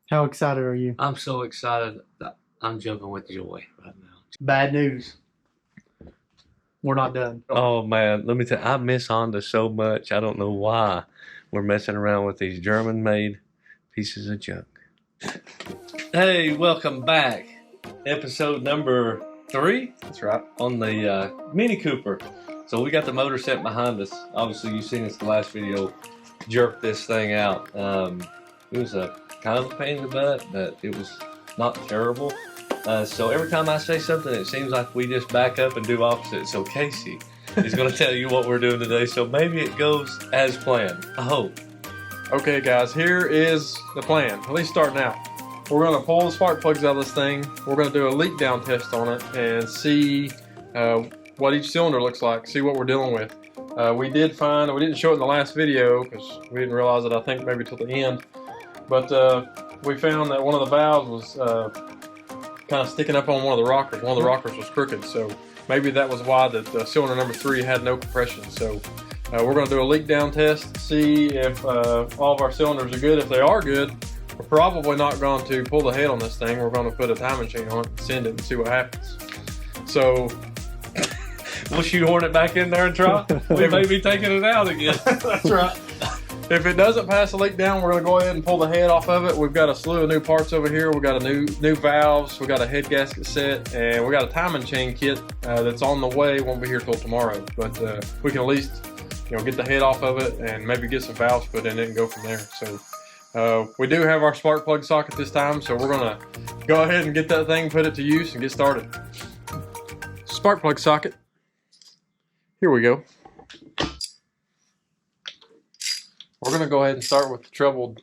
How excited are you? I'm so excited that I'm jumping with joy right now. Bad news. We're not done. Oh man, let me tell you, I miss Honda so much. I don't know why we're messing around with these German-made pieces of junk. Hey, welcome back. Episode number 3. That's right. On the Mini Cooper. So we got the motor set behind us. Obviously, you've seen us the last video jerk this thing out. It was a kind of a pain in the butt, but it was not terrible. So every time I say something, it seems like we just back up and do opposite. So Casey is going to tell you what we're doing today. So maybe it goes as planned. I hope. Okay guys, here is the plan. At least starting out. We're going to pull the spark plugs out of this thing. We're going to do a leak down test on it and see what each cylinder looks like, see what we're dealing with. We did find, we didn't show it in the last video because we didn't realize it, I think, maybe till the end. But we found that one of the valves was kind of sticking up on one of the rockers. One of the rockers was crooked, so maybe that was why the cylinder number 3 had no compression. So we're going to do a leak down test, see if all of our cylinders are good. If they are good, we're probably not going to pull the head on this thing. We're going to put a timing chain on it and send it and see what happens. So we'll shoehorn it back in there and try. We may be taking it out again. That's right. If it doesn't pass the leak down, we're going to go ahead and pull the head off of it. We've got a slew of new parts over here. We've got a new valves. We've got a head gasket set, and we got a timing chain kit that's on the way. Won't be here till tomorrow, but we can at least, get the head off of it and maybe get some valves put in it and go from there. So we do have our spark plug socket this time, so we're going to go ahead and get that thing, put it to use, and get started. Spark plug socket. Here we go. We're going to go ahead and start with the troubled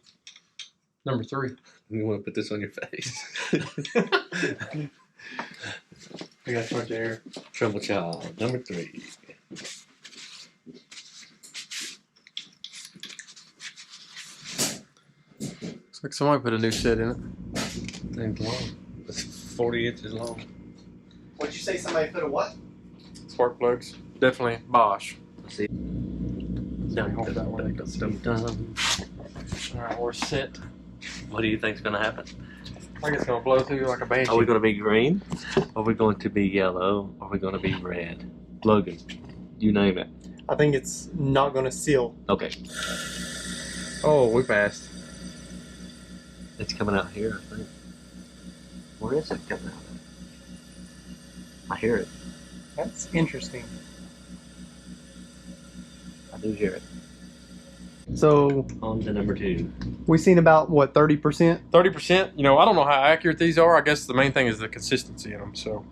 number 3. You want to put this on your face? I got short air. Trouble child, number 3. Looks like somebody put a new set in it. Thing's long. It's 40 inches long. What'd you say? Somebody put a what? Spark plugs. Definitely Bosch. Let's see. Hold that one. Alright, we're set. What do you think's going to happen? I think it's going to blow through like a banshee. Are we going to be green? Are we going to be yellow? Are we going to be red? Logan, you name it. I think it's not going to seal. Okay. Oh, we passed. It's coming out here, I think. Where is it coming out? I hear it. That's interesting. I do hear it. So On to number 2. we seen about what, 30%? 30%. I don't know how accurate these are. I guess the main thing is the consistency in them. So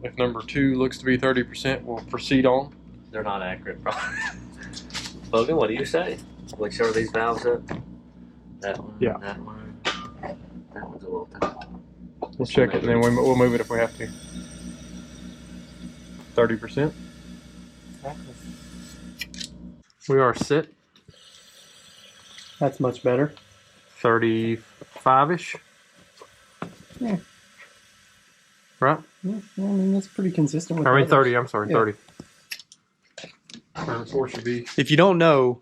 if number 2 looks to be 30%, we'll proceed on. They're not accurate, probably. Logan, what do you say? Like, show these valves up. That one. Yeah. That one. That one's a little tight. We'll check it and then we'll move it if we have to. 30%. We are set. That's much better. 35-ish. Yeah. Right? Yeah, I mean, that's pretty consistent with I mean others. 30, I'm sorry, Yeah. 30. Number 4 should be. If you don't know,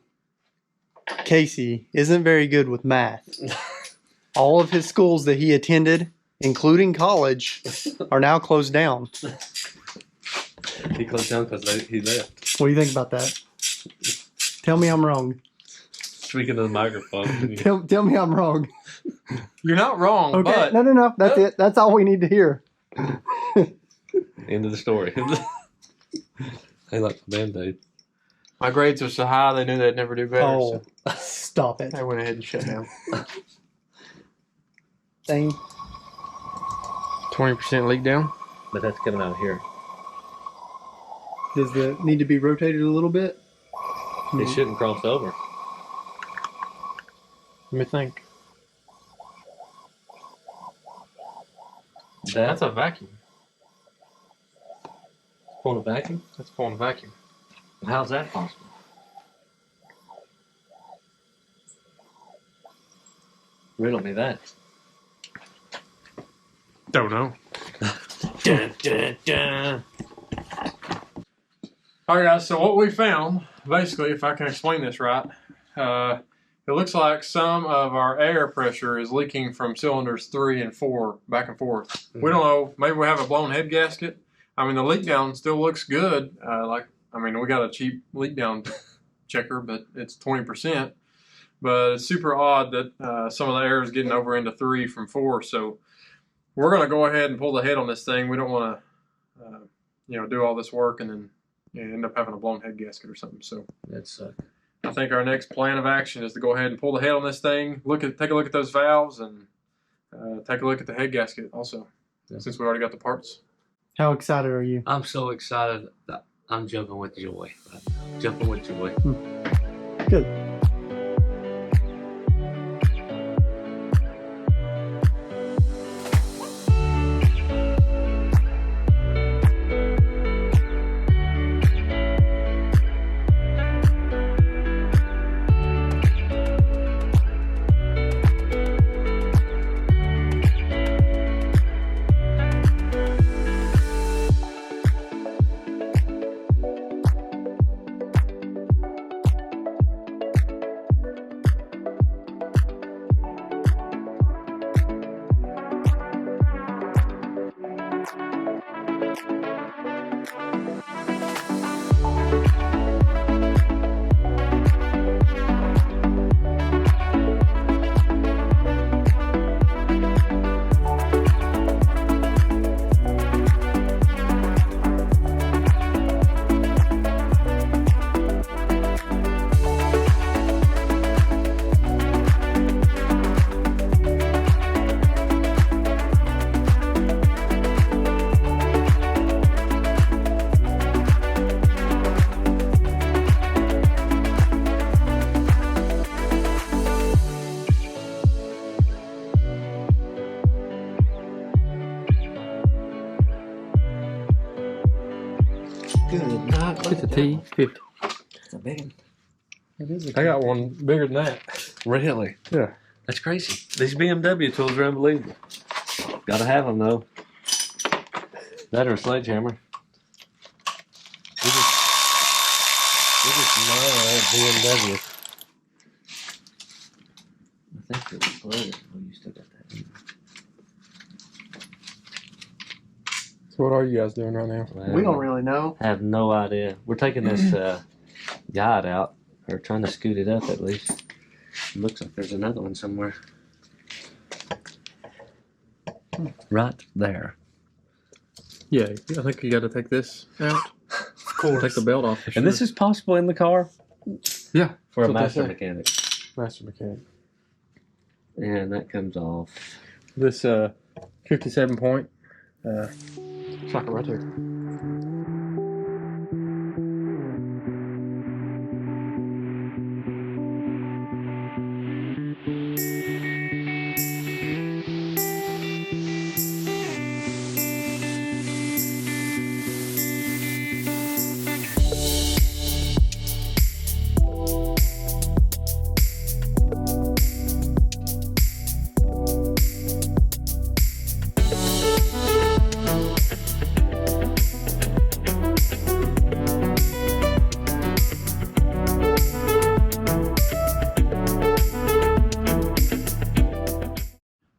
Casey isn't very good with math. All of his schools that he attended, including college, are now closed down. He closed down because he left. What do you think about that? Tell me I'm wrong. Speaking of the microphone. Tell me I'm wrong. You're not wrong, Okay, but no. That's it. That's all we need to hear. End of the story. They like the Band-Aid. my grades are so high they knew they'd never do better. Oh, So stop it. I went ahead and shut down. Dang. 20% leak down. But that's coming out here. Does it need to be rotated a little bit? It shouldn't cross over. Let me think. That's That's a vacuum. pulling a vacuum? That's pulling a vacuum. How's that possible? Riddle me that. Don't know. Dun, dun, dun. All right, guys. So what we found, basically, if I can explain this right, It looks like some of our air pressure is leaking from cylinders 3 and 4 back and forth. We don't know. Maybe we have a blown head gasket. I mean, the leak down still looks good. We got a cheap leak down checker, but it's 20%. But it's super odd that some of the air is getting over into 3 from 4. So we're going to go ahead and pull the head on this thing. We don't want to, do all this work and then end up having a blown head gasket or something. So That sucks. I think our next plan of action is to go ahead and pull the head on this thing. Take a look at those valves and take a look at the head gasket also, since we already got the parts. How excited are you? I'm so excited that I'm jumping with joy. Jumping with joy. Good. Good night. It's a T50. It's a big one. It is I got one bigger than that. Really? Yeah. That's crazy. These BMW tools are unbelievable. Gotta have them though. That or a sledgehammer. We just love BMW. I think it was loaded. Oh, you still got that. So what are you guys doing right now? We don't really know. Have no idea. We're taking this guide out, or trying to scoot it up at least. Looks like there's another one somewhere. Right there. Yeah, I think you got to take this out. Of course. Take the belt off. For And this is possible in the car yeah, for a That's what they master say. mechanic. master mechanic. And that comes off. This 57 point socket right there.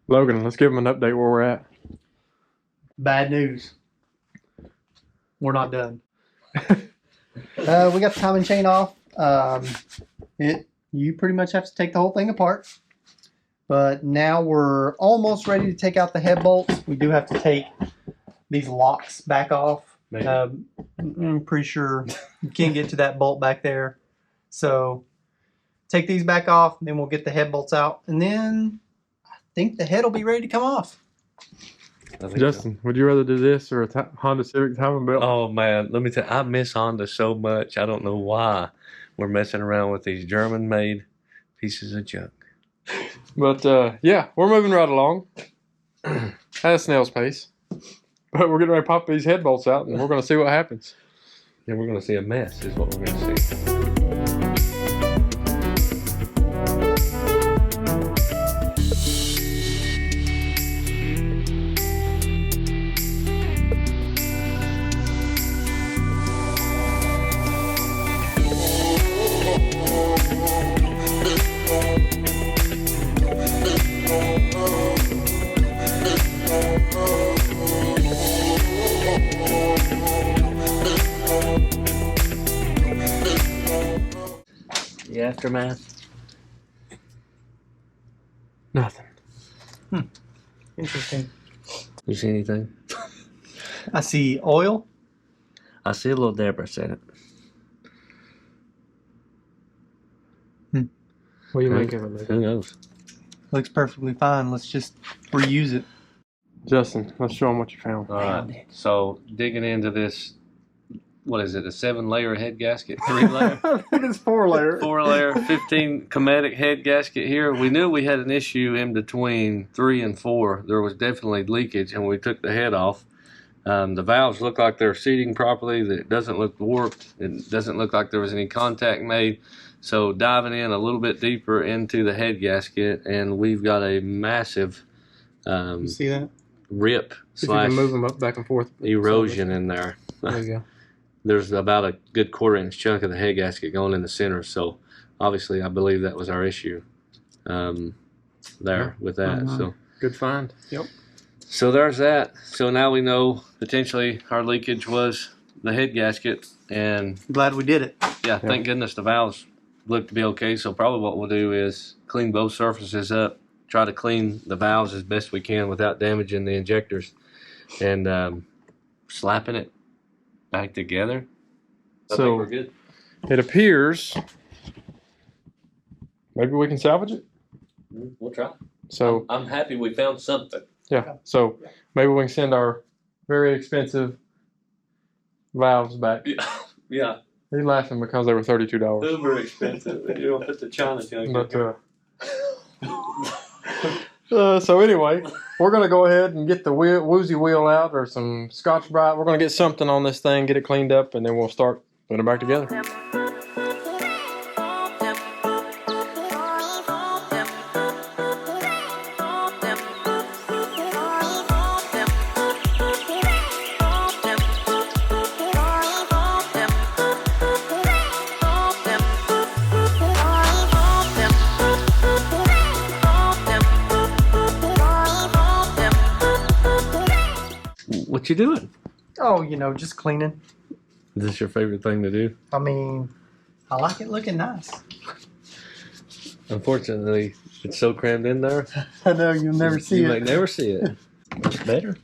Logan, let's give them an update where we're at. Bad news. We're not done. We got the timing chain off. You pretty much have to take the whole thing apart. But now we're almost ready to take out the head bolts. We do have to take these locks back off. Maybe. I'm pretty sure you can't get to that bolt back there. So take these back off, then we'll get the head bolts out, and then I think the head will be ready to come off. I think so. Justin, would you rather do this or a Honda Civic timing belt? Oh man, let me tell you, I miss Honda so much. I don't know why we're messing around with these German-made pieces of junk. But yeah, we're moving right along at a snail's pace. But we're getting ready to pop these head bolts out, and we're going to see what happens. Yeah, we're going to see a mess, is what we're going to see. aftermath? Nothing. Interesting. You see anything? I see oil. I see a little debris in it. What do you Who- make of it, man? Who knows? Looks perfectly fine. Let's just reuse it. Justin, let's show them what you found. All right. So digging into this, what is it? A 7-layer head gasket, 3-layer, I think it's 4-layer. 4-layer, 15 chromatic head gasket here. We knew we had an issue in between 3 and 4. There was definitely leakage, and we took the head off. The valves look like they're seating properly. It doesn't look warped. It doesn't look like there was any contact made. So diving in a little bit deeper into the head gasket, and we've got a massive You see that? rip See if you can move slash them up back and forth. erosion in there. There you go. There's about a good 1/4-inch chunk of the head gasket going in the center. So obviously, I believe that was our issue there with that. Mhm. So. Good find. Yep. So there's that. So now we know potentially our leakage was the head gasket, and Glad we did it. yeah, thank goodness the valves look to be okay. So probably what we'll do is clean both surfaces up, try to clean the valves as best we can without damaging the injectors, and slapping it back together. I So- think we're good. It appears maybe we can salvage it. We'll try. So I'm happy we found something. yeah. So maybe we can send our very expensive valves back. Yeah, He's laughing because they were $32. uber expensive. You don't put the China junk. But so anyway, we're gonna go ahead and get the woozy wheel out or some Scotch Brite. We're gonna get something on this thing, get it cleaned up, and then we'll start putting it back together. What you doing? Oh, just cleaning. Is this your favorite thing to do? I mean, I like it looking nice. Unfortunately, it's so crammed in there. I know you'll never see You it. may never see it. It's better.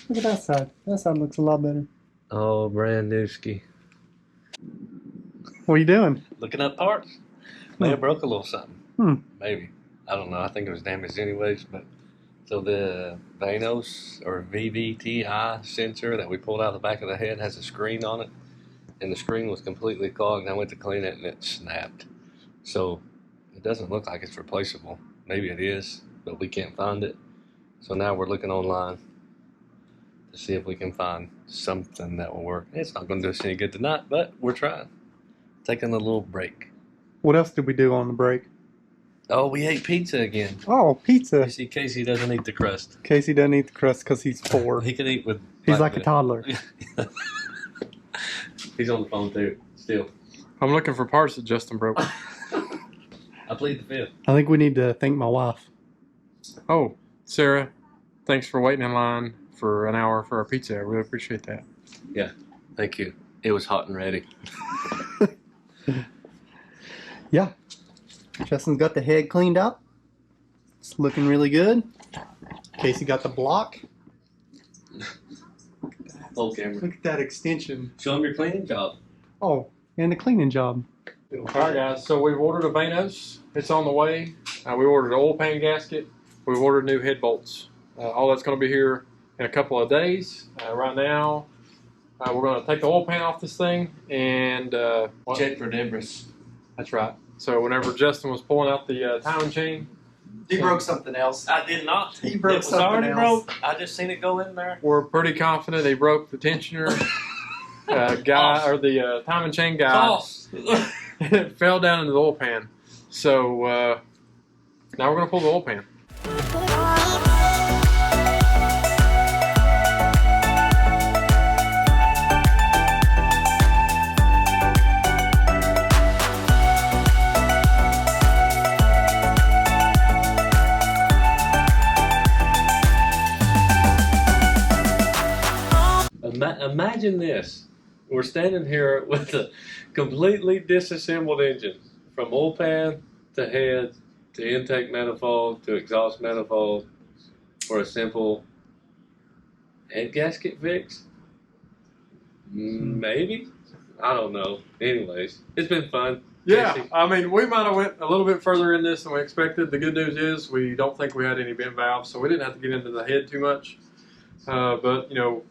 Look at that side. That side looks a lot better. Oh, brand new ski. What are you doing? Looking up parts. May have broke a little something. Hmm. Maybe. I don't know. I think it was damaged anyways. But so the Vanos or VVTi sensor that we pulled out of the back of the head has a screen on it, and the screen was completely clogged. I went to clean it and it snapped. So it doesn't look like it's replaceable. Maybe it is, but we can't find it. So now we're looking online to see if we can find something that will work. It's not going to do us any good tonight, but we're trying. Taking a little break. What else did we do on the break? Oh, we ate pizza again. Oh, pizza. You see, Casey doesn't eat the crust. Casey doesn't eat the crust because he's 4. He can eat with. He's like a toddler. He's on the phone too. Still, I'm looking for parts that Justin broke. I plead the fifth. I think we need to thank my wife. Oh, Sarah, thanks for waiting in line for an hour for our pizza. I really appreciate that. Thank you. It was hot and ready. Yeah. Justin's got the head cleaned up. It's looking really good. Casey got the block. Whole camera. Look at that extension. Show him your cleaning job. Oh, and the cleaning job. All right, guys. So we've ordered a Vanos. It's on the way. We ordered an oil pan gasket. We've ordered new head bolts. All that's going to be here in a couple of days. Right now, we're going to take the oil pan off this thing and Check for debris. That's right. So whenever Justin was pulling out the timing chain, He broke something else. I did not. He broke It was something already else. broke. I just seen it go in there. we're pretty confident he broke the tensioner guy or the timing chain guy. False. It fell down into the oil pan. So now we're going to pull the oil pan. Imagine this. We're standing here with a completely disassembled engine. from oil pan to head to intake manifold to exhaust manifold for a simple head gasket fix? Maybe. I don't know. Anyways, it's been fun. Yeah, Casey? I mean, we might have went a little bit further in this than we expected. The good news is we don't think we had any bent valves, so we didn't have to get into the head too much. But, you know,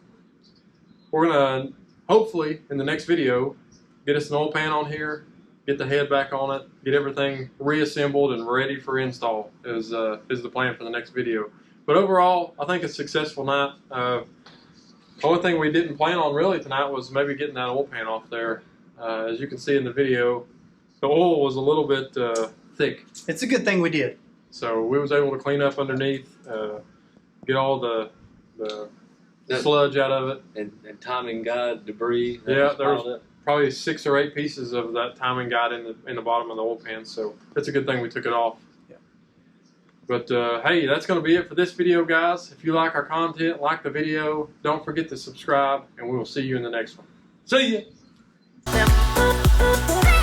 we're going to hopefully in the next video get us an oil pan on here, get the head back on it, get everything reassembled and ready for install is the plan for the next video. But overall, I think it's a successful night. The only thing we didn't plan on really tonight was maybe getting that oil pan off there. As you can see in the video, the oil was a little bit thick. It's a good thing we did. So we was able to clean up underneath, get all the sludge out of it. And timing guide debris. that Yeah, was there was piled up. probably 6 or 8 pieces of that timing guide in the bottom of the oil pan. So it's a good thing we took it off. Yeah. But hey, that's going to be it for this video, guys. If you like our content, like the video, don't forget to subscribe, and we will see you in the next one. See ya. Yep.